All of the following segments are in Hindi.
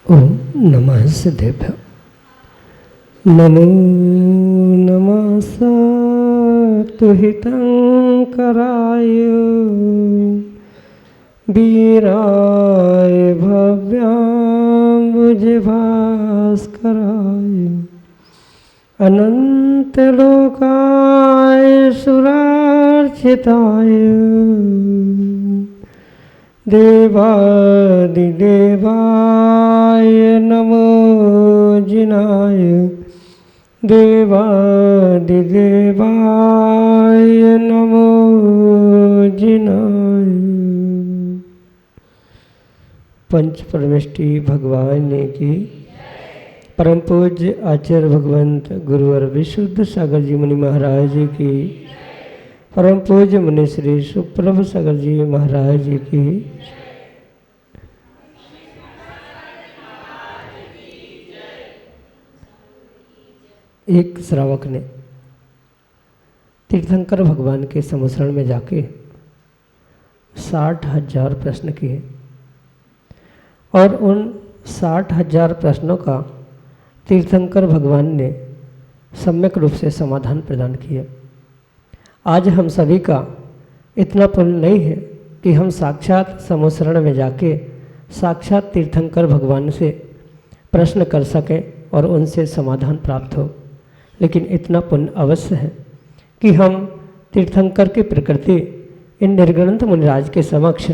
ओम नमः सिद्धेभ्यो। नमो नमः सतुहितं कराय वीराय भव्याम्बुजभास्कराय अनन्तलोकाय सुरार्चिताय देवादिदेवाय नमो जिनाय देवादिदेवाय नमो जिनाय। पंच परमेष्टि भगवान की परम पूज्य आचार्य भगवंत गुरुवर विशुद्ध सागर जी मुनि महाराज जी की परम पूज्य मुनि श्री सुप्रभ सागर जी महाराज जी की एक श्रावक ने तीर्थंकर भगवान के समुसरण में जाके 60,000 प्रश्न किए और उन 60,000 प्रश्नों का तीर्थंकर भगवान ने सम्यक रूप से समाधान प्रदान किए। आज हम सभी का इतना पुण्य नहीं है कि हम साक्षात समुसरण में जाके साक्षात तीर्थंकर भगवान से प्रश्न कर सकें और उनसे समाधान प्राप्त हो, लेकिन इतना पुण्य अवश्य है कि हम तीर्थंकर की प्रकृति इन निर्गुणंत मुनिराज के समक्ष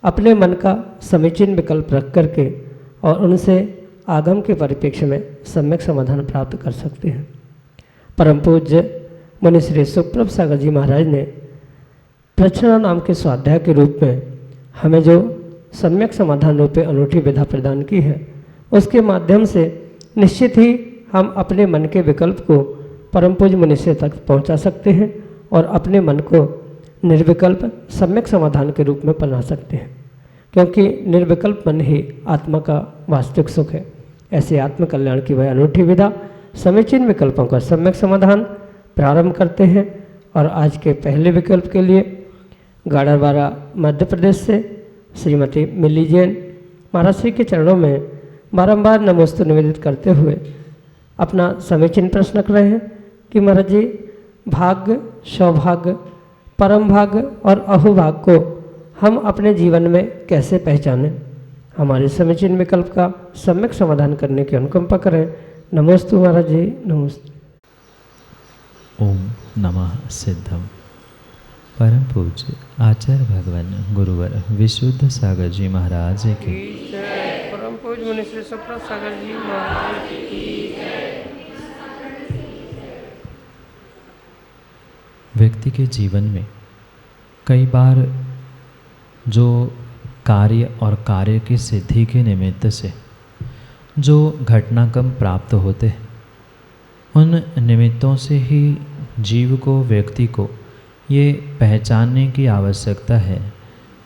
अपने मन का समीचीन विकल्प रख करके और उनसे आगम के परिप्रेक्ष्य में सम्यक समाधान प्राप्त कर सकते हैं। परम पूज्य मुनि श्री सुप्रभ सागर जी महाराज ने प्रश्न नाम के स्वाध्याय के रूप में हमें जो सम्यक समाधान रूपे अनूठी विधा प्रदान की है, उसके माध्यम से निश्चित ही हम अपने मन के विकल्प को परम पूज्य मुनि से तक पहुंचा सकते हैं और अपने मन को निर्विकल्प सम्यक समाधान के रूप में बना सकते हैं, क्योंकि निर्विकल्प मन ही आत्मा का वास्तविक सुख है। ऐसे आत्मकल्याण की वह अनूठी विधा समीचीन विकल्पों का सम्यक समाधान प्रारंभ करते हैं। और आज के पहले विकल्प के लिए गाड़ावाड़ा मध्य प्रदेश से श्रीमती मिली जैन महाराज श्री के चरणों में बारंबार नमोस्तु निवेदित करते हुए अपना समीचीन प्रश्न कर रहे हैं कि महाराज जी, भाग्य, सौभाग्य, परम भाग्य और अहोभाग्य को हम अपने जीवन में कैसे पहचानें। हमारे समीचीन विकल्प का सम्यक समाधान करने की अनुकंपा करें। नमोस्तु महाराज जी, नमोस्तु। ओम नमः सिद्धम। परम पूज्य आचार्य भगवान गुरुवर विशुद्ध सागर जी महाराज की परम पूज्य मुनि श्री सुप्रभ सागर जी महाराज की। व्यक्ति के जीवन में कई बार जो कार्य और कार्य की सिद्धि के निमित्त से जो घटनाक्रम प्राप्त होते हैं, उन निमित्तों से ही जीव को, व्यक्ति को ये पहचानने की आवश्यकता है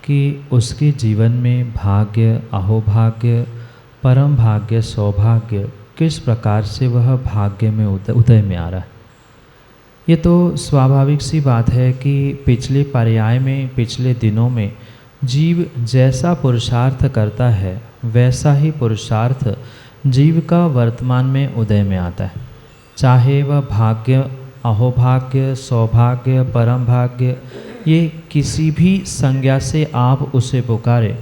कि उसके जीवन में भाग्य, अहोभाग्य, परम भाग्य, सौभाग्य किस प्रकार से वह भाग्य में उदय में आ रहा है। ये तो स्वाभाविक सी बात है कि पिछले पर्याय में, पिछले दिनों में जीव जैसा पुरुषार्थ करता है वैसा ही पुरुषार्थ जीव का वर्तमान में उदय में आता है। चाहे वह भाग्य, अहोभाग्य, सौभाग्य, परम भाग्य, ये किसी भी संज्ञा से आप उसे पुकारे,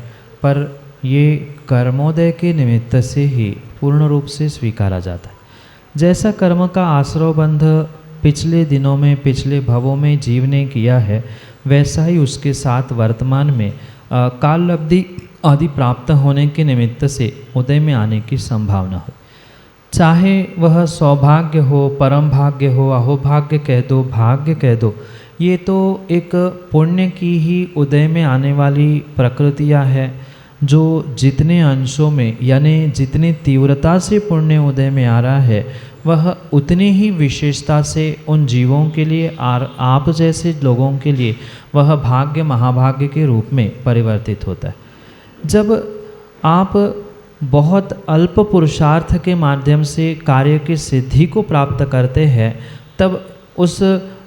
पर ये कर्मोदय के निमित्त से ही पूर्ण रूप से स्वीकारा जाता है। जैसा कर्म का आश्रवबंध पिछले दिनों में, पिछले भवों में जीव ने किया है, वैसा ही उसके साथ वर्तमान में काल अवधि आदि प्राप्त होने के निमित्त से उदय में आने की संभावना हो। चाहे वह सौभाग्य हो, परम भाग्य हो, अहोभाग्य कह दो, भाग्य कह दो, ये तो एक पुण्य की ही उदय में आने वाली प्रकृतियाँ है, जो जितने अंशों में यानी जितनी तीव्रता से पुण्य उदय में आ रहा है, वह उतनी ही विशेषता से उन जीवों के लिए और आप जैसे लोगों के लिए वह भाग्य महाभाग्य के रूप में परिवर्तित होता है। जब आप बहुत अल्प पुरुषार्थ के माध्यम से कार्य की सिद्धि को प्राप्त करते हैं, तब उस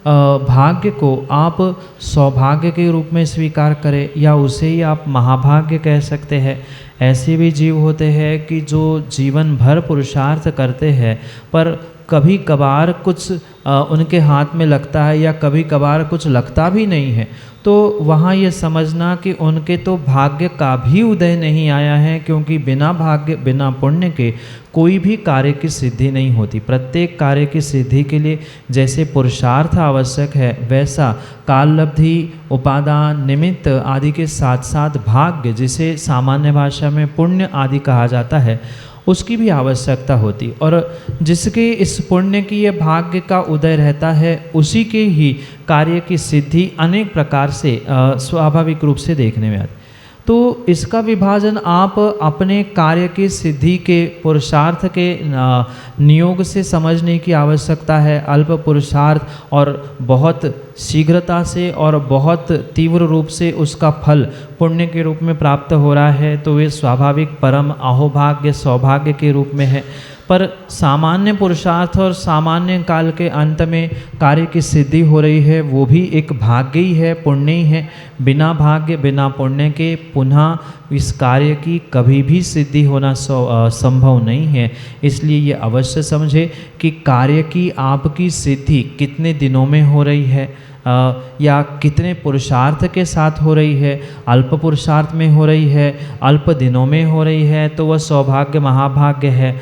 भाग्य को आप सौभाग्य के रूप में स्वीकार करें या उसे ही आप महाभाग्य कह सकते हैं। ऐसे भी जीव होते हैं कि जो जीवन भर पुरुषार्थ करते हैं, पर कभी कभार कुछ उनके हाथ में लगता है या कभी कभार कुछ लगता भी नहीं है, तो वहाँ ये समझना कि उनके तो भाग्य का भी उदय नहीं आया है, क्योंकि बिना भाग्य बिना पुण्य के कोई भी कार्य की सिद्धि नहीं होती। प्रत्येक कार्य की सिद्धि के लिए जैसे पुरुषार्थ आवश्यक है, वैसा काललब्धि, उपादान, निमित्त आदि के साथ साथ भाग्य, जिसे सामान्य भाषा में पुण्य आदि कहा जाता है, उसकी भी आवश्यकता होती। और जिसके इस पुण्य की ये भाग्य का उदय रहता है, उसी के ही कार्य की सिद्धि अनेक प्रकार से स्वाभाविक रूप से देखने में आती। तो इसका विभाजन आप अपने कार्य की सिद्धि के पुरुषार्थ के नियोग से समझने की आवश्यकता है। अल्प पुरुषार्थ और बहुत शीघ्रता से और बहुत तीव्र रूप से उसका फल पुण्य के रूप में प्राप्त हो रहा है, तो वे स्वाभाविक परम अहोभाग्य सौभाग्य के रूप में है। पर सामान्य पुरुषार्थ और सामान्य काल के अंत में कार्य की सिद्धि हो रही है, वो भी एक भाग्य ही है, पुण्य ही है। बिना भाग्य बिना पुण्य के पुनः इस कार्य की कभी भी सिद्धि होना संभव नहीं है। इसलिए ये अवश्य समझे कि कार्य की आपकी सिद्धि कितने दिनों में हो रही है या कितने पुरुषार्थ के साथ हो रही है। अल्प पुरुषार्थ में हो रही है, अल्प दिनों में हो रही है, तो वह सौभाग्य महाभाग्य है।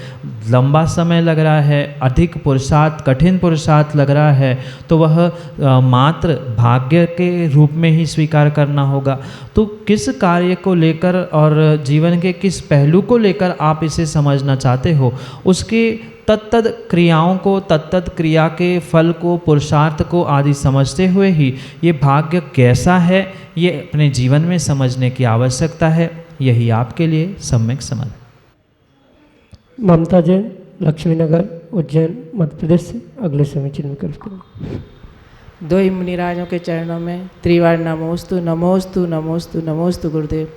लंबा समय लग रहा है, अधिक पुरुषार्थ कठिन पुरुषार्थ लग रहा है, तो वह मात्र भाग्य के रूप में ही स्वीकार करना होगा। तो किस कार्य को लेकर और जीवन के किस पहलू को लेकर आप इसे समझना चाहते हो, उसके तत्तद क्रियाओं को, तत्तद क्रिया के फल को, पुरुषार्थ को आदि समझते हुए ही ये भाग्य कैसा है, ये अपने जीवन में समझने की आवश्यकता है। यही आपके लिए सम्यक समाधान। ममता जैन, लक्ष्मीनगर, उज्जैन, मध्य प्रदेश से अगले समीचीन विकल्प करें। दो ही मुनिराजों के चरणों में त्रिवार नमोस्तु नमोस्तु नमोस्तु नमोस्तु गुरुदेव।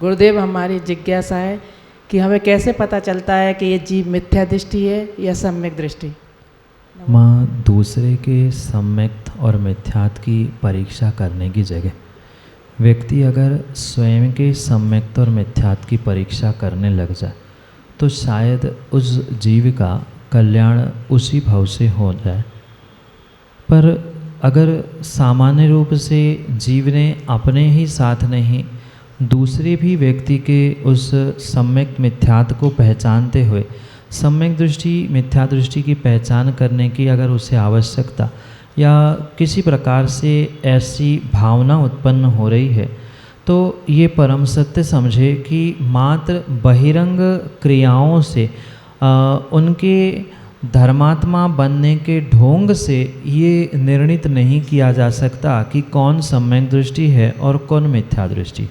गुरुदेव, हमारी जिज्ञासा है कि हमें कैसे पता चलता है कि ये जीव मिथ्या दृष्टि है या सम्यक दृष्टि। माँ, दूसरे के सम्यक और मिथ्यात की परीक्षा करने की जगह व्यक्ति अगर स्वयं के सम्यक और मिथ्यात की परीक्षा करने लग जाए, तो शायद उस जीव का कल्याण उसी भाव से हो जाए। पर अगर सामान्य रूप से जीव ने अपने ही साथ नहीं, दूसरे भी व्यक्ति के उस सम्यक मिथ्यात को पहचानते हुए सम्यक दृष्टि मिथ्या दृष्टि की पहचान करने की अगर उसे आवश्यकता या किसी प्रकार से ऐसी भावना उत्पन्न हो रही है, तो ये परम सत्य समझे कि मात्र बहिरंग क्रियाओं से उनके धर्मात्मा बनने के ढोंग से ये निर्णित नहीं किया जा सकता कि कौन सम्यक दृष्टि है और कौन मिथ्या दृष्टि।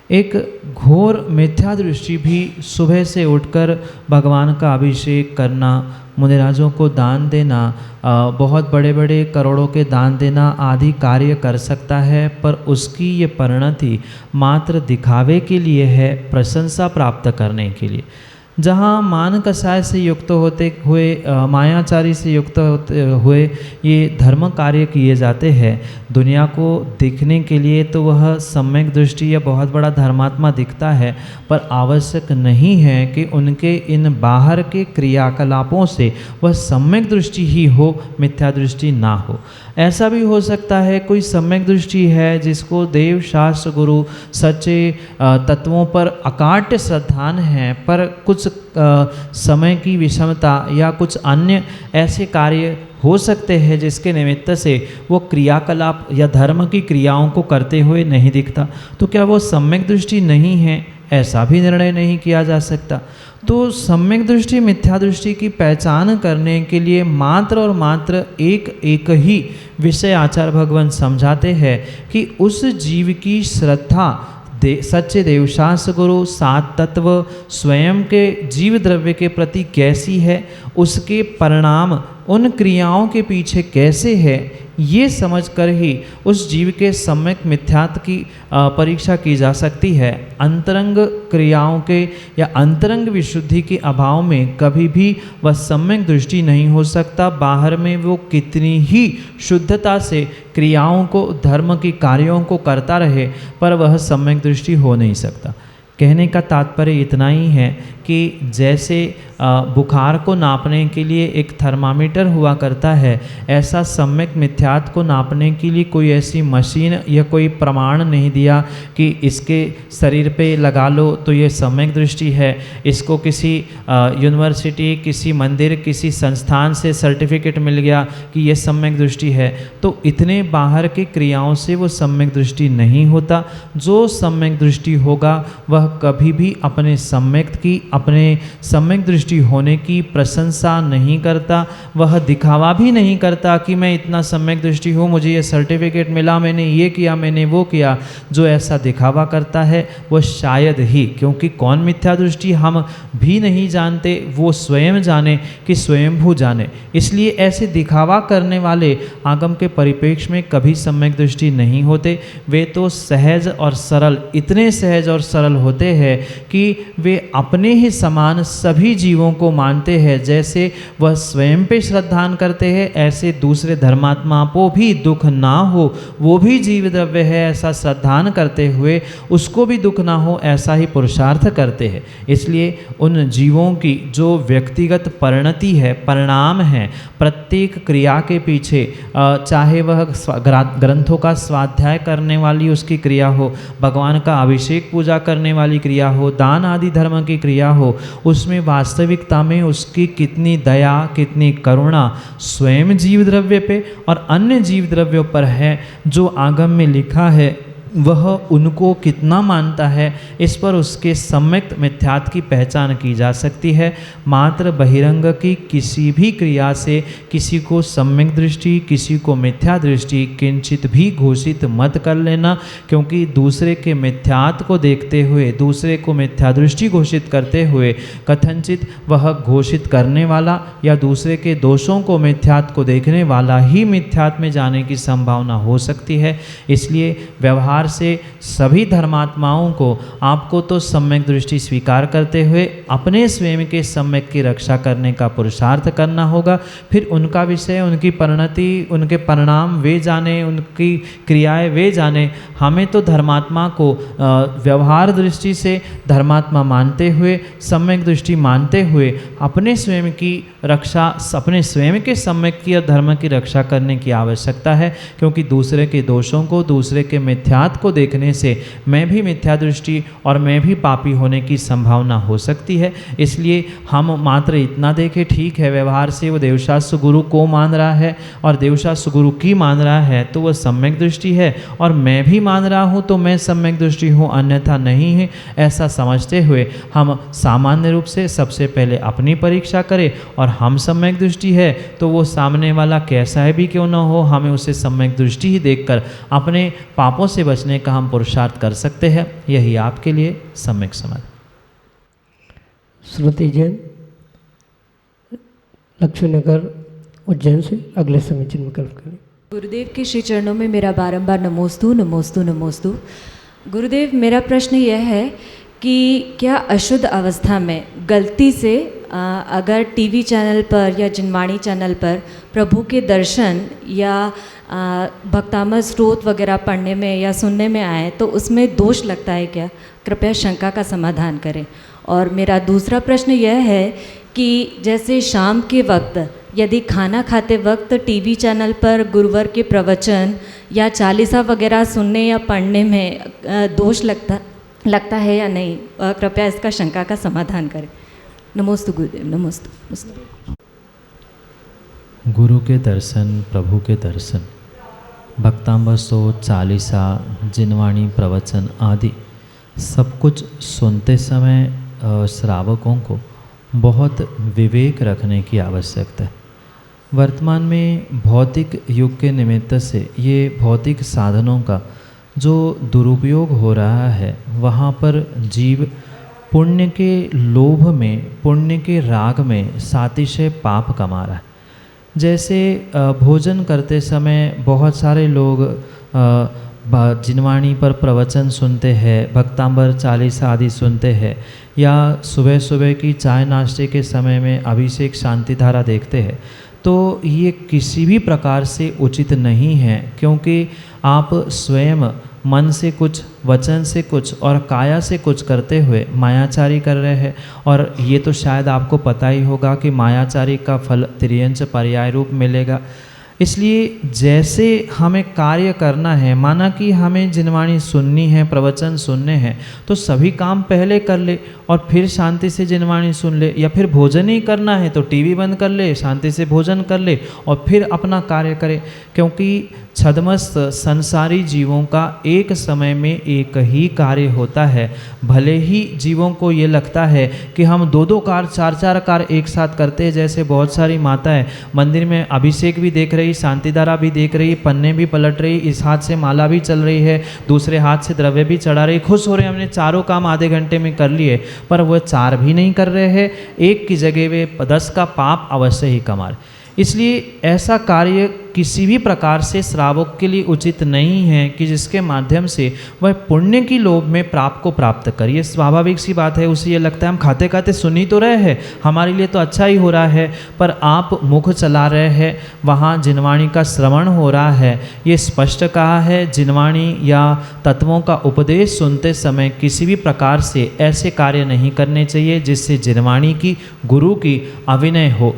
एक घोर मिथ्या दृष्टि भी सुबह से उठकर भगवान का अभिषेक करना, मुनिराजों को दान देना, बहुत बड़े बड़े करोड़ों के दान देना आदि कार्य कर सकता है, पर उसकी ये परिणति मात्र दिखावे के लिए है, प्रशंसा प्राप्त करने के लिए। जहाँ मान कषाय से युक्त होते हुए, मायाचारी से युक्त होते हुए ये धर्म कार्य किए जाते हैं दुनिया को दिखने के लिए, तो वह सम्यक दृष्टि या बहुत बड़ा धर्मात्मा दिखता है, पर आवश्यक नहीं है कि उनके इन बाहर के क्रियाकलापों से वह सम्यक दृष्टि ही हो, मिथ्या दृष्टि ना हो। ऐसा भी हो सकता है कोई सम्यक दृष्टि है जिसको देव शास्त्र गुरु सच्चे तत्वों पर अकाट्य श्रद्धान है, पर कुछ समय की विषमता या कुछ अन्य ऐसे कार्य हो सकते हैं जिसके निमित्त से वो क्रियाकलाप या धर्म की क्रियाओं को करते हुए नहीं दिखता। तो क्या वो सम्यक दृष्टि नहीं है? ऐसा भी निर्णय नहीं किया जा सकता। तो सम्यक दृष्टि मिथ्या दृष्टि की पहचान करने के लिए मात्र और मात्र एक ही विषय आचार्य भगवान समझाते हैं कि उस जीव की श्रद्धा सच्चे देवशास्त्र गुरु सात तत्व स्वयं के जीव द्रव्य के प्रति कैसी है, उसके परिणाम उन क्रियाओं के पीछे कैसे है, ये समझकर ही उस जीव के सम्यक मिथ्यात्व की परीक्षा की जा सकती है। अंतरंग क्रियाओं के या अंतरंग विशुद्धि के अभाव में कभी भी वह सम्यक दृष्टि नहीं हो सकता। बाहर में वो कितनी ही शुद्धता से क्रियाओं को, धर्म के कार्यों को करता रहे, पर वह सम्यक दृष्टि हो नहीं सकता। कहने का तात्पर्य इतना ही है कि जैसे बुखार को नापने के लिए एक थर्मामीटर हुआ करता है, ऐसा सम्यक मिथ्यात्व को नापने के लिए कोई ऐसी मशीन या कोई प्रमाण नहीं दिया कि इसके शरीर पे लगा लो तो ये सम्यक दृष्टि है। इसको किसी यूनिवर्सिटी, किसी मंदिर, किसी संस्थान से सर्टिफिकेट मिल गया कि ये सम्यक दृष्टि है। तो इतने बाहर की क्रियाओं से वो सम्यक दृष्टि नहीं होता। जो सम्यक दृष्टि होगा वह कभी भी अपने सम्यक दृष्टि होने की प्रशंसा नहीं करता। वह दिखावा भी नहीं करता कि मैं इतना सम्यक दृष्टि हूँ, मुझे ये सर्टिफिकेट मिला, मैंने ये किया, मैंने वो किया। जो ऐसा दिखावा करता है वो शायद ही, क्योंकि कौन मिथ्या दृष्टि हम भी नहीं जानते, वो स्वयं जाने कि स्वयंभू जाने। इसलिए ऐसे दिखावा करने वाले आगम के परिप्रेक्ष्य में कभी सम्यक दृष्टि नहीं होते। वे तो सहज और सरल, इतने सहज और सरल होते हैं कि वे अपने ही समान सभी जीवों को मानते हैं। जैसे वह स्वयं पे श्रद्धान करते हैं, ऐसे दूसरे धर्मात्मा को भी दुख ना हो, वो भी जीव द्रव्य है ऐसा श्रद्धान करते हुए उसको भी दुख ना हो, ऐसा ही पुरुषार्थ करते हैं। इसलिए उन जीवों की जो व्यक्तिगत परिणति है, परिणाम है, प्रत्येक क्रिया के पीछे, चाहे वह ग्रंथों का स्वाध्याय करने वाली उसकी क्रिया हो, भगवान का अभिषेक पूजा करने वाली क्रिया हो, दान आदि धर्म की क्रिया हो, उसमें वास्तविकता में उसकी कितनी दया, कितनी करुणा स्वयं जीव द्रव्य पे और अन्य जीव द्रव्यों पर है, जो आगम में लिखा है वह उनको कितना मानता है, इस पर उसके सम्यक मिथ्यात्व की पहचान की जा सकती है। मात्र बहिरंग की किसी भी क्रिया से किसी को सम्यक दृष्टि, किसी को मिथ्या दृष्टि किंचित भी घोषित मत कर लेना, क्योंकि दूसरे के मिथ्यात्व को देखते हुए, दूसरे को मिथ्या दृष्टि घोषित करते हुए कथनचित वह घोषित करने वाला या दूसरे के दोषों को, मिथ्यात्व को देखने वाला ही मिथ्यात्व में जाने की संभावना हो सकती है। इसलिए व्यवहार से सभी धर्मात्माओं को आपको तो सम्यक दृष्टि स्वीकार करते हुए अपने स्वयं के सम्यक की रक्षा करने का पुरुषार्थ करना होगा। फिर उनका विषय, उनकी परिणति, उनके परिणाम वे जाने, उनकी क्रियाएं वे जाने। हमें तो धर्मात्मा को व्यवहार दृष्टि से धर्मात्मा मानते हुए, सम्यक दृष्टि मानते हुए अपने स्वयं की रक्षा, अपने स्वयं के सम्यक की और धर्म की रक्षा करने की आवश्यकता है। क्योंकि दूसरे के दोषों को, दूसरे के मिथ्यात्व को देखने से मैं भी मिथ्या दृष्टि और मैं भी पापी होने की संभावना हो सकती है। इसलिए हम मात्र इतना देखें, ठीक है व्यवहार से वो देवशास्त्र गुरु को मान रहा है और देवशास्त्र गुरु की मान रहा है तो वह सम्यक दृष्टि है, और मैं भी मान रहा हूँ तो मैं सम्यक दृष्टि हूँ, अन्यथा नहीं है। ऐसा समझते हुए हम सामान्य रूप से सबसे पहले अपनी परीक्षा करें, और हम सम्यक दृष्टि है तो वो सामने वाला कैसा है भी क्यों न हो, हमें उसे सम्यक दृष्टि ही देखकर अपने पापों से बचने का हम पुरुषार्थ कर सकते हैं। यही आपके लिए सम्यक समाधि। श्रुति जैन, लक्ष्मीनगर, उज्जैन से अगले समय चिन्ह कल्प करें। गुरुदेव के श्री चरणों में मेरा बारंबार नमोस्तु नमोस्तु नमोस्तु। गुरुदेव, मेरा प्रश्न यह है कि क्या अशुद्ध अवस्था में गलती से अगर टीवी चैनल पर या जिनवाणी चैनल पर प्रभु के दर्शन या भक्तामृत स्तोत्र वगैरह पढ़ने में या सुनने में आए तो उसमें दोष लगता है क्या? कृपया शंका का समाधान करें। और मेरा दूसरा प्रश्न यह है कि जैसे शाम के वक्त यदि खाना खाते वक्त टीवी चैनल पर गुरुवर के प्रवचन या चालीसा वगैरह सुनने या पढ़ने में दोष लगता है या नहीं, कृपया इसका शंका का समाधान करें। नमोस्तु गुरुदेव, नमोस्तु। गुरु के दर्शन, प्रभु के दर्शन, भक्तामृत स्तोत्र, चालीसा, जिनवाणी प्रवचन आदि सब कुछ सुनते समय श्रावकों को बहुत विवेक रखने की आवश्यकता है। वर्तमान में भौतिक युग के निमित्त से ये भौतिक साधनों का जो दुरुपयोग हो रहा है, वहाँ पर जीव पुण्य के लोभ में, पुण्य के राग में सातिशय पाप कमा रहा है। जैसे भोजन करते समय बहुत सारे लोग जिनवाणी पर प्रवचन सुनते हैं, भक्तांबर चालीसा आदि सुनते हैं, या सुबह सुबह की चाय नाश्ते के समय में अभिषेक शांति धारा देखते हैं, तो ये किसी भी प्रकार से उचित नहीं है, क्योंकि आप स्वयं मन से कुछ, वचन से कुछ और काया से कुछ करते हुए मायाचारी कर रहे हैं। और ये तो शायद आपको पता ही होगा कि मायाचारी का फल तिर्यंच पर्याय रूप मिलेगा। इसलिए जैसे हमें कार्य करना है, माना कि हमें जिनवाणी सुननी है, प्रवचन सुनने हैं, तो सभी काम पहले कर ले और फिर शांति से जिनवाणी सुन ले, या फिर भोजन ही करना है तो टीवी बंद कर ले, शांति से भोजन कर ले और फिर अपना कार्य करे। क्योंकि छद्मस्त संसारी जीवों का एक समय में एक ही कार्य होता है। भले ही जीवों को ये लगता है कि हम दो दो कार्य, चार चार कार्य एक साथ करते हैं, जैसे बहुत सारी माताएं मंदिर में अभिषेक भी देख रही, शांतिधारा भी देख रही, पन्ने भी पलट रही, इस हाथ से माला भी चल रही है, दूसरे हाथ से द्रव्य भी चढ़ा रही, खुश हो रहे हमने चारों काम आधे घंटे में कर लिए, पर वह चार भी नहीं कर रहे हैं, एक की जगह वे 10 का पाप अवश्य ही कमा रहे। इसलिए ऐसा कार्य किसी भी प्रकार से श्रावक के लिए उचित नहीं है कि जिसके माध्यम से वह पुण्य की लोभ में प्राप्त को प्राप्त करे। ये स्वाभाविक सी बात है। उसे ये लगता है हम खाते खाते सुन ही तो रहे हैं, हमारे लिए तो अच्छा ही हो रहा है, पर आप मुख चला रहे हैं, वहाँ जिनवाणी का श्रवण हो रहा है। ये स्पष्ट कहा है, जिनवाणी या तत्वों का उपदेश सुनते समय किसी भी प्रकार से ऐसे कार्य नहीं करने चाहिए जिससे जिनवाणी की, गुरु की अविनय हो।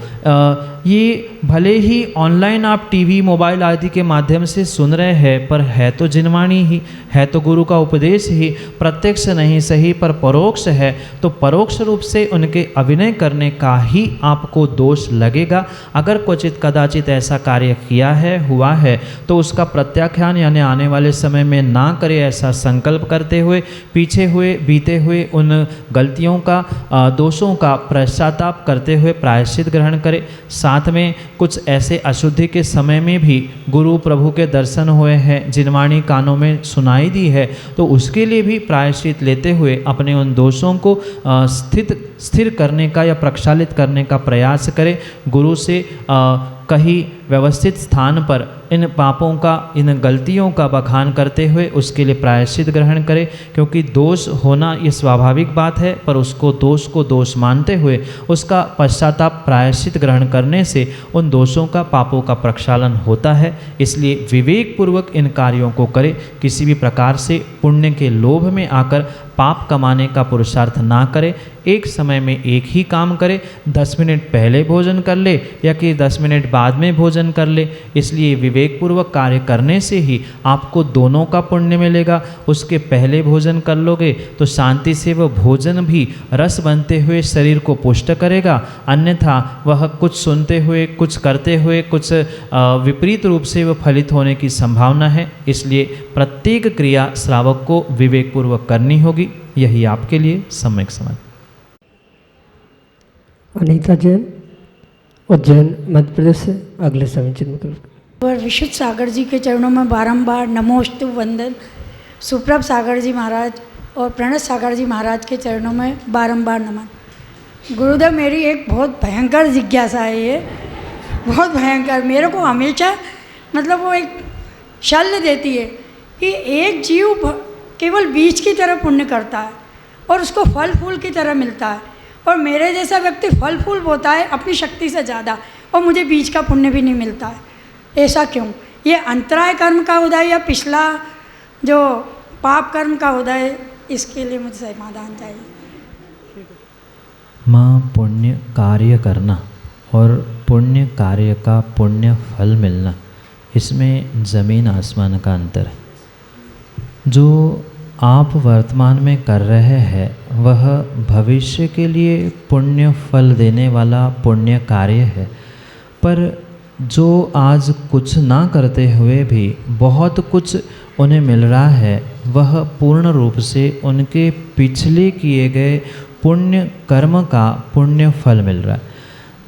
ये भले ही ऑनलाइन आप टीवी, मोबाइल आदि के माध्यम से सुन रहे हैं, पर है तो जिनवाणी ही, है तो गुरु का उपदेश ही, प्रत्यक्ष नहीं सही पर परोक्ष है, तो परोक्ष रूप से उनके अभिनय करने का ही आपको दोष लगेगा। अगर क्वचित कदाचित ऐसा कार्य किया है, हुआ है, तो उसका प्रत्याख्यान यानी आने वाले समय में ना करे, ऐसा संकल्प करते हुए पीछे हुए बीते हुए उन गलतियों का, दोषों का पश्चाताप करते हुए प्रायश्चित ग्रहण करे। साथ में कुछ ऐसे अशुद्धि के समय में भी गुरु प्रभु के दर्शन हुए हैं, जिनवाणी कानों में सुनाई दी है, तो उसके लिए भी प्रायश्चित लेते हुए अपने उन दोषों को स्थिर करने का या प्रक्षालित करने का प्रयास करें। गुरु से कहीं व्यवस्थित स्थान पर इन पापों का, इन गलतियों का बखान करते हुए उसके लिए प्रायश्चित ग्रहण करें, क्योंकि दोष होना ये स्वाभाविक बात है, पर उसको दोष को दोष मानते हुए उसका पश्चाताप प्रायश्चित ग्रहण करने से उन दोषों का, पापों का प्रक्षालन होता है। इसलिए विवेक पूर्वक इन कार्यों को करें, किसी भी प्रकार से पुण्य के लोभ में आकर पाप कमाने का पुरुषार्थ ना करे। एक समय में एक ही काम करे, 10 मिनट पहले भोजन कर ले या कि 10 मिनट बाद में भोजन कर ले। इसलिए विवेकपूर्वक कार्य करने से ही आपको दोनों का पुण्य मिलेगा। उसके पहले भोजन कर लोगे तो शांति से वह भोजन भी रस बनते हुए शरीर को पुष्ट करेगा, अन्यथा वह कुछ सुनते हुए, कुछ करते हुए, कुछ विपरीत रूप से वह फलित होने की संभावना है। इसलिए प्रत्येक क्रिया श्रावक को विवेकपूर्वक करनी होगी। यही आपके लिए सम्यक समझ। अनीता जैन, उज्जैन मध्य प्रदेश से अगले समीचित मतलब और विशुद्ध सागर जी के चरणों में बारंबार नमोस्तु वंदन। सुप्रभ सागर जी महाराज और प्रणत सागर जी महाराज के चरणों में बारंबार नमन। गुरुदेव, मेरी एक बहुत भयंकर जिज्ञासा है, ये बहुत भयंकर, मेरे को हमेशा मतलब वो एक शल्य देती है कि एक जीव केवल बीज की तरह पुण्य करता है और उसको फल फूल की तरह मिलता है, और मेरे जैसा व्यक्ति फल फूल बोता है अपनी शक्ति से ज़्यादा, और मुझे बीज का पुण्य भी नहीं मिलता है। ऐसा क्यों? ये अंतराय कर्म का उदय या पिछला जो पाप कर्म का उदय, इसके लिए मुझे समाधान चाहिए। माँ, पुण्य कार्य करना और पुण्य कार्य का पुण्य फल मिलना, इसमें ज़मीन आसमान का अंतर है। जो आप वर्तमान में कर रहे हैं वह भविष्य के लिए पुण्य फल देने वाला पुण्य कार्य है, पर जो आज कुछ ना करते हुए भी बहुत कुछ उन्हें मिल रहा है, वह पूर्ण रूप से उनके पिछले किए गए पुण्य कर्म का पुण्य फल मिल रहा है।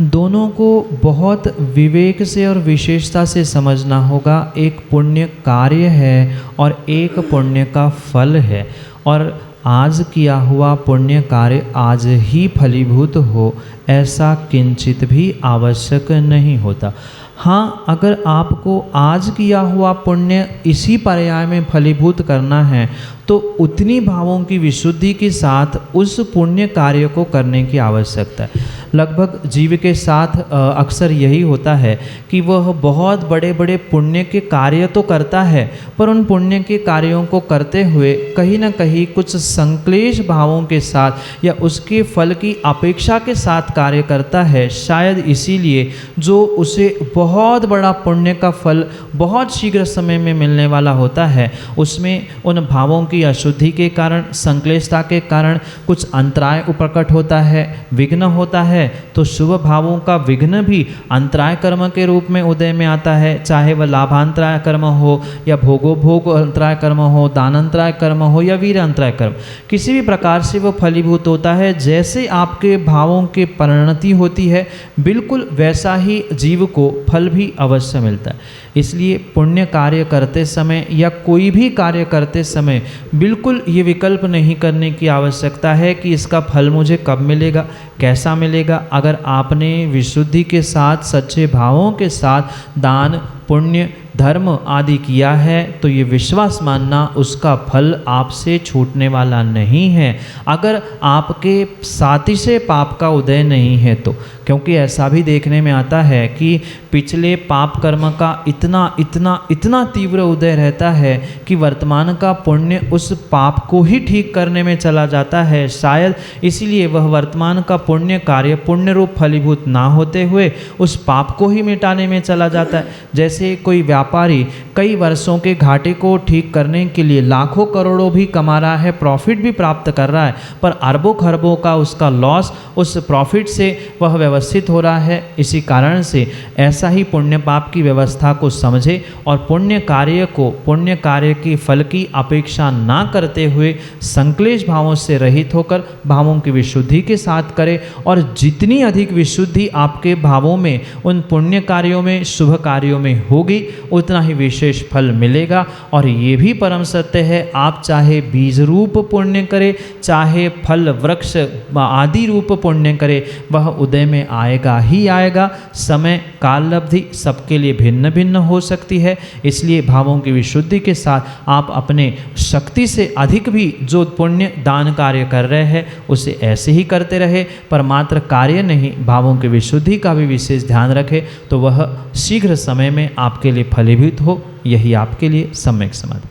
दोनों को बहुत विवेक से और विशेषता से समझना होगा। एक पुण्य कार्य है और एक पुण्य का फल है, और आज किया हुआ पुण्य कार्य आज ही फलीभूत हो ऐसा किंचित भी आवश्यक नहीं होता। हाँ, अगर आपको आज किया हुआ पुण्य इसी पर्याय में फलीभूत करना है तो उतनी भावों की विशुद्धि के साथ उस पुण्य कार्य को करने की आवश्यकता है। लगभग जीव के साथ अक्सर यही होता है कि वह बहुत बड़े बड़े पुण्य के कार्य तो करता है, पर उन पुण्य के कार्यों को करते हुए कहीं ना कहीं कुछ संक्लेश भावों के साथ या उसके फल की अपेक्षा के साथ कार्य करता है। शायद इसीलिए जो उसे बहुत बड़ा पुण्य का फल बहुत शीघ्र समय में मिलने वाला होता है, उसमें उन भावों की अशुद्धि के कारण, संक्लेशता के कारण कुछ अंतराय प्रकट होता है, विघ्न होता है। तो शुभ भावों का विघ्न भी अंतराय कर्म के रूप में उदय में आता है, चाहे वह लाभांतराय कर्म हो या भोगोभोग अंतराय कर्म हो, दानांतराय कर्म हो या वीर अंतराय कर्म, किसी भी प्रकार से वह फलीभूत होता है। जैसे आपके भावों की परिणति होती है, बिल्कुल वैसा ही जीव को फल भी अवश्य मिलता है। इसलिए पुण्य कार्य करते समय या कोई भी कार्य करते समय बिल्कुल ये विकल्प नहीं करने की आवश्यकता है कि इसका फल मुझे कब मिलेगा, कैसा मिलेगा। अगर आपने विशुद्धि के साथ, सच्चे भावों के साथ दान, पुण्य, धर्म आदि किया है तो ये विश्वास मानना उसका फल आपसे छूटने वाला नहीं है, अगर आपके साथी से पाप का उदय नहीं है तो। क्योंकि ऐसा भी देखने में आता है कि पिछले पाप कर्म का इतना तीव्र उदय रहता है कि वर्तमान का पुण्य उस पाप को ही ठीक करने में चला जाता है। शायद इसीलिए वह वर्तमान का पुण्य कार्य पुण्य रूप फलीभूत ना होते हुए उस पाप को ही मिटाने में चला जाता है। जैसे कोई व्यापारी कई वर्षों के घाटे को ठीक करने के लिए लाखों करोड़ों भी कमा रहा है, प्रॉफिट भी प्राप्त कर रहा है, पर अरबों खरबों का उसका लॉस उस प्रॉफिट से वह व्यवस्थित हो रहा है। इसी कारण से ऐसा ही पुण्य पाप की व्यवस्था को समझे और पुण्य कार्य के फल की अपेक्षा ना करते हुए संक्लेश भावों से रहित होकर भावों की विशुद्धि के साथ करे। और जितनी अधिक विशुद्धि आपके भावों में, उन पुण्य कार्यों में, शुभ कार्यों में होगी, उतना ही विशेष फल मिलेगा। और ये भी परम सत्य है, आप चाहे बीज रूप पुण्य करें, चाहे फल वृक्ष आदि रूप पुण्य करें, वह उदय में आएगा ही आएगा। समय काल अवधि सबके लिए भिन्न भिन्न हो सकती है। इसलिए भावों की विशुद्धि के साथ आप अपने शक्ति से अधिक भी जो पुण्य दान कार्य कर रहे हैं उसे ऐसे ही करते रहे, पर मात्र कार्य नहीं, भावों की विशुद्धि का भी विशेष ध्यान रखें, तो वह शीघ्र समय में आपके लिए फलीभूत हो। यही आपके लिए सम्यक समाधान।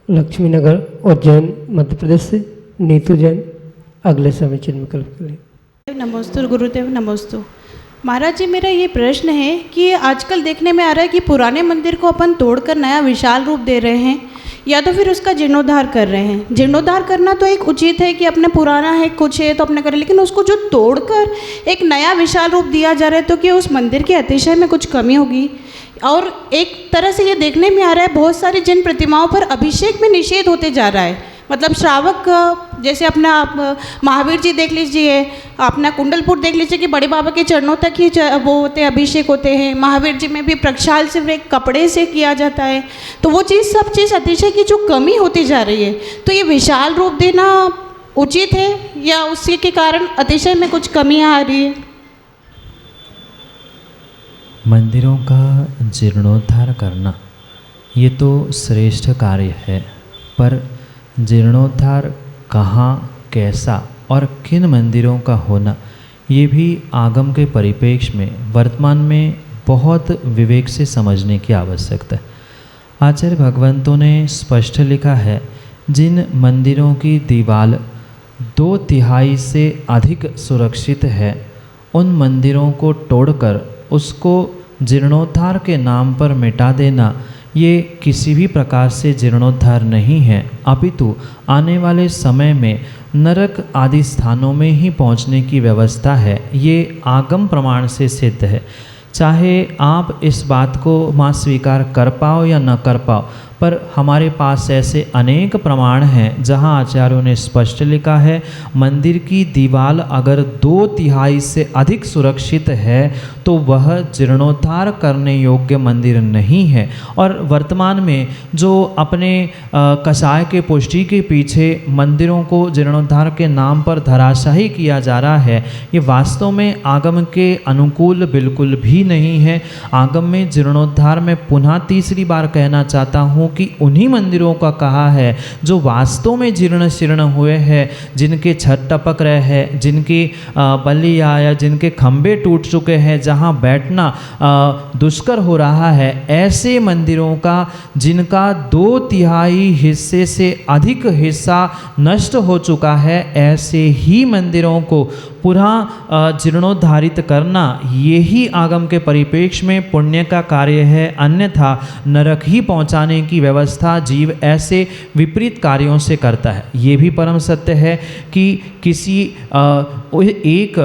लक्ष्मी नगर उज्जैन मध्य प्रदेश से नीतू जैन अगले समय चिन्ह विकल्प के लिए। नमोस्तु गुरुदेव, नमोस्तु महाराज जी। मेरा ये प्रश्न है कि आजकल देखने में आ रहा है कि पुराने मंदिर को अपन तोड़कर नया विशाल रूप दे रहे हैं या तो फिर उसका जीर्णोद्धार कर रहे हैं। जीर्णोद्धार करना तो एक उचित है कि अपने पुराना है, कुछ है तो अपने करें, लेकिन उसको जो तोड़कर एक नया विशाल रूप दिया जा रहा है तो क्या उस मंदिर के अतिशय में कुछ कमी होगी? और एक तरह से ये देखने में आ रहा है बहुत सारी जिन प्रतिमाओं पर अभिषेक में निषेध होते जा रहा है। मतलब श्रावक, जैसे अपना आप महावीर जी देख लीजिए, अपना कुंडलपुर देख लीजिए कि बड़े बाबा के चरणों तक ही वो होते हैं, अभिषेक होते हैं। महावीर जी में भी प्रक्षाल सिर्फ एक कपड़े से किया जाता है। तो वो चीज़, सब चीज़ अतिशय की जो कमी होती जा रही है, तो ये विशाल रूप देना उचित है या उसी के कारण अतिशय में कुछ कमियाँ आ रही है? मंदिरों का जीर्णोद्धार करना ये तो श्रेष्ठ कार्य है, पर जीर्णोद्धार कहाँ, कैसा और किन मंदिरों का होना, ये भी आगम के परिप्रेक्ष्य में वर्तमान में बहुत विवेक से समझने की आवश्यकता है। आचार्य भगवंतों ने स्पष्ट लिखा है, जिन मंदिरों की दीवार 2/3 से अधिक सुरक्षित है, उन मंदिरों को तोड़कर उसको जीर्णोद्धार के नाम पर मिटा देना, ये किसी भी प्रकार से जीर्णोद्धार नहीं है, अपितु आने वाले समय में नरक आदि स्थानों में ही पहुंचने की व्यवस्था है। ये आगम प्रमाण से सिद्ध है। चाहे आप इस बात को माँ स्वीकार कर पाओ या न कर पाओ, पर हमारे पास ऐसे अनेक प्रमाण हैं जहाँ आचार्यों ने स्पष्ट लिखा है, मंदिर की दीवार अगर 2/3 से अधिक सुरक्षित है तो वह जीर्णोद्धार करने योग्य मंदिर नहीं है। और वर्तमान में जो अपने कषाय के पुष्टि के पीछे मंदिरों को जीर्णोद्धार के नाम पर धराशाही किया जा रहा है, ये वास्तव में आगम के अनुकूल बिल्कुल भी नहीं है। आगम में जीर्णोद्धार में पुनः तीसरी बार कहना चाहता हूँ कि उन्हीं मंदिरों का कहा है जो वास्तव में जीर्ण शीर्ण हुए हैं, जिनके छत टपक रहे हैं, जिनकी बल्लियाँ या जिनके खंभे टूट चुके हैं, जहाँ बैठना दुष्कर हो रहा है, ऐसे मंदिरों का जिनका 2/3 हिस्से से अधिक हिस्सा नष्ट हो चुका है, ऐसे ही मंदिरों को पुनः जीर्णोद्धारित करना, यही आगम के परिप्रेक्ष्य में पुण्य का कार्य है। अन्यथा नरक ही पहुंचाने की व्यवस्था जीव ऐसे विपरीत कार्यों से करता है। ये भी परम सत्य है कि किसी एक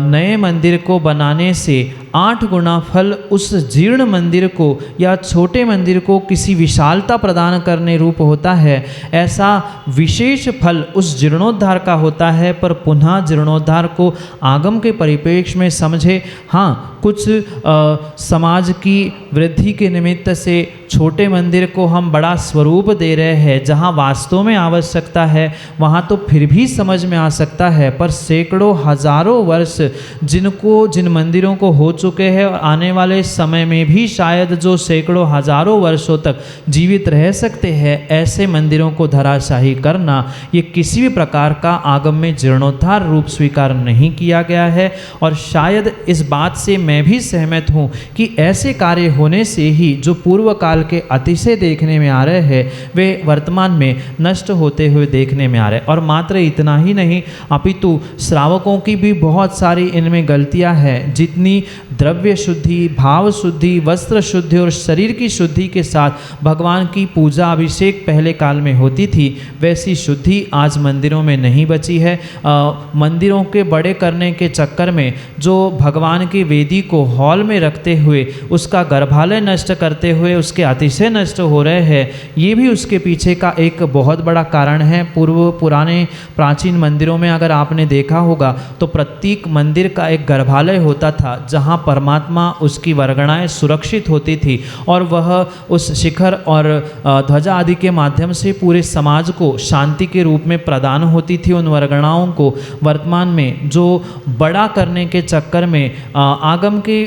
नए मंदिर को बनाने से 8 गुना फल उस जीर्ण मंदिर को या छोटे मंदिर को किसी विशालता प्रदान करने रूप होता है, ऐसा विशेष फल उस जीर्णोद्धार का होता है। पर पुनः जीर्णोद्धार को आगम के परिप्रेक्ष्य में समझे, हाँ कुछ समाज की वृद्धि के निमित्त से छोटे मंदिर को हम बड़ा स्वरूप दे रहे हैं, जहाँ वास्तव में आवश्यकता है वहाँ तो फिर भी समझ में आ सकता है, पर सैकड़ों हजारों वर्ष जिन मंदिरों को हो चुके हैं और आने वाले समय में भी शायद जो सैकड़ों हजारों वर्षों तक जीवित रह सकते हैं, ऐसे मंदिरों को धराशाही करना, ये किसी भी प्रकार का आगम में जीर्णोद्धार रूप स्वीकार नहीं किया गया है। और शायद इस बात से मैं भी सहमत हूँ कि ऐसे कार्य होने से ही जो पूर्व काल के अतिशय देखने में आ रहे हैं, वे वर्तमान में नष्ट होते हुए देखने में आ रहे हैं। और मात्र इतना ही नहीं, अपितु श्रावकों की भी बहुत सारी इनमें गलतियां हैं। जितनी द्रव्य शुद्धि, भाव शुद्धि, वस्त्र शुद्धि और शरीर की शुद्धि के साथ भगवान की पूजा अभिषेक पहले काल में होती थी, वैसी शुद्धि आज मंदिरों में नहीं बची है। मंदिरों के बड़े करने के चक्कर में जो भगवान की वेदी को हॉल में रखते हुए उसका गर्भालय नष्ट करते हुए उसके अतिशय नष्ट हो रहे हैं, ये भी उसके पीछे का एक बहुत बड़ा कारण है। पुराने प्राचीन मंदिरों में अगर आपने देखा होगा तो प्रत्येक मंदिर का एक गर्भालय होता था, जहाँ परमात्मा, उसकी वर्गणाएं सुरक्षित होती थी और वह उस शिखर और ध्वजा आदि के माध्यम से पूरे समाज को शांति के रूप में प्रदान होती थी उन वर्गणाओं को। वर्तमान में जो बड़ा करने के चक्कर में आगम के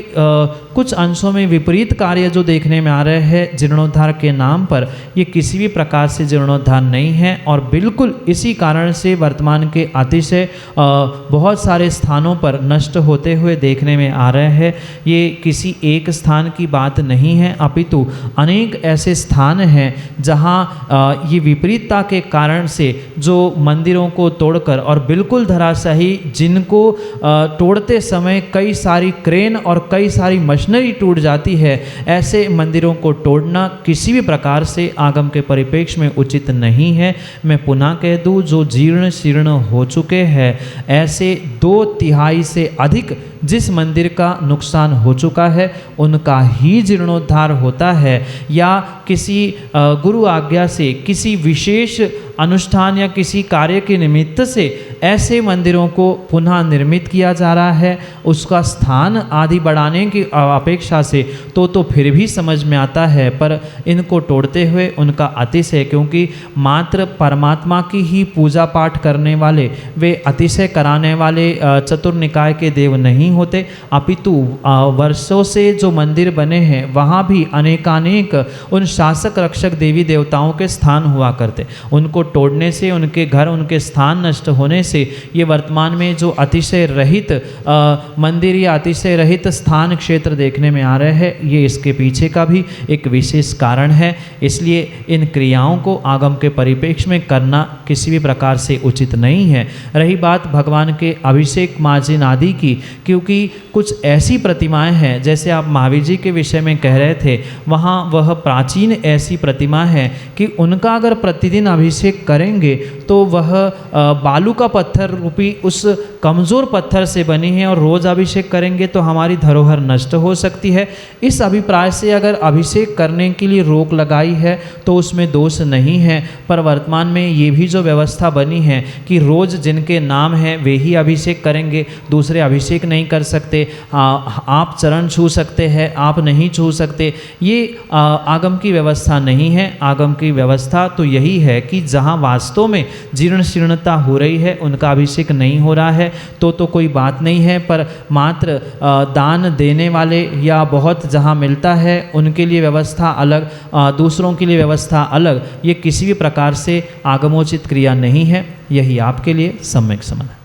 कुछ अंशों में विपरीत कार्य जो देखने में आ रहे हैं जीर्णोद्धार के नाम पर, ये किसी भी प्रकार से जीर्णोद्धार नहीं है। और बिल्कुल इसी कारण से वर्तमान के अतिशय बहुत सारे स्थानों पर नष्ट होते हुए देखने में आ रहे हैं। ये किसी एक स्थान की बात नहीं है, अपितु अनेक ऐसे स्थान हैं जहाँ ये विपरीतता के कारण से जो मंदिरों को तोड़कर और बिल्कुल धराशाही, जिनको तोड़ते समय कई सारी क्रेन और कई सारी मशीनरी टूट जाती है, ऐसे मंदिरों को तोड़ना किसी भी प्रकार से आगम के परिप्रेक्ष्य में उचित नहीं है। मैं पुनः कह दूँ, जो जीर्ण शीर्ण हो चुके हैं, ऐसे 2/3 से अधिक जिस मंदिर का नुकसान हो चुका है, उनका ही जीर्णोद्धार होता है। या किसी गुरु आज्ञा से किसी विशेष अनुष्ठान या किसी कार्य के निमित्त से ऐसे मंदिरों को पुनः निर्मित किया जा रहा है, उसका स्थान आदि बढ़ाने की अपेक्षा से तो फिर भी समझ में आता है। पर इनको तोड़ते हुए उनका अतिशय, क्योंकि मात्र परमात्मा की ही पूजा पाठ करने वाले, वे अतिशय कराने वाले चतुर निकाय के देव नहीं होते, अपितु वर्षों से जो मंदिर बने हैं वहाँ भी अनेकानेक उन शासक रक्षक देवी देवताओं के स्थान हुआ करते। उनको तोड़ने से, उनके घर, उनके स्थान नष्ट होने से ये वर्तमान में जो अतिशय रहित मंदिर या अतिशय रहित स्थान क्षेत्र देखने में आ रहे हैं, ये इसके पीछे का भी एक विशेष कारण है। इसलिए इन क्रियाओं को आगम के परिप्रेक्ष्य में करना किसी भी प्रकार से उचित नहीं है। रही बात भगवान के अभिषेक मार्जिन आदि की, क्योंकि कुछ ऐसी प्रतिमाएं हैं, जैसे आप महावीर जी के विषय में कह रहे थे, वहाँ वह प्राचीन ऐसी प्रतिमा है कि उनका अगर प्रतिदिन अभिषेक करेंगे तो वह बालू का पत्थर रूपी उस कमज़ोर पत्थर से बनी है और रोज़ अभिषेक करेंगे तो हमारी धरोहर नष्ट हो सकती है। इस अभिप्राय से अगर अभिषेक करने के लिए रोक लगाई है तो उसमें दोष नहीं है, पर वर्तमान में ये भी जो व्यवस्था बनी है कि रोज़ जिनके नाम है वे ही अभिषेक करेंगे, दूसरे अभिषेक नहीं कर सकते, आप चरण छू सकते हैं, आप नहीं छू सकते, ये आगम की व्यवस्था नहीं है। आगम की व्यवस्था तो यही है कि जहाँ वास्तव में जीर्ण शीर्णता हो रही है उनका अभिषेक नहीं हो रहा है तो कोई बात नहीं है, पर मात्र दान देने वाले या बहुत जहाँ मिलता है उनके लिए व्यवस्था अलग, दूसरों के लिए व्यवस्था अलग, ये किसी भी प्रकार से आगमोचित क्रिया नहीं है। यही आपके लिए सम्यक समाधान।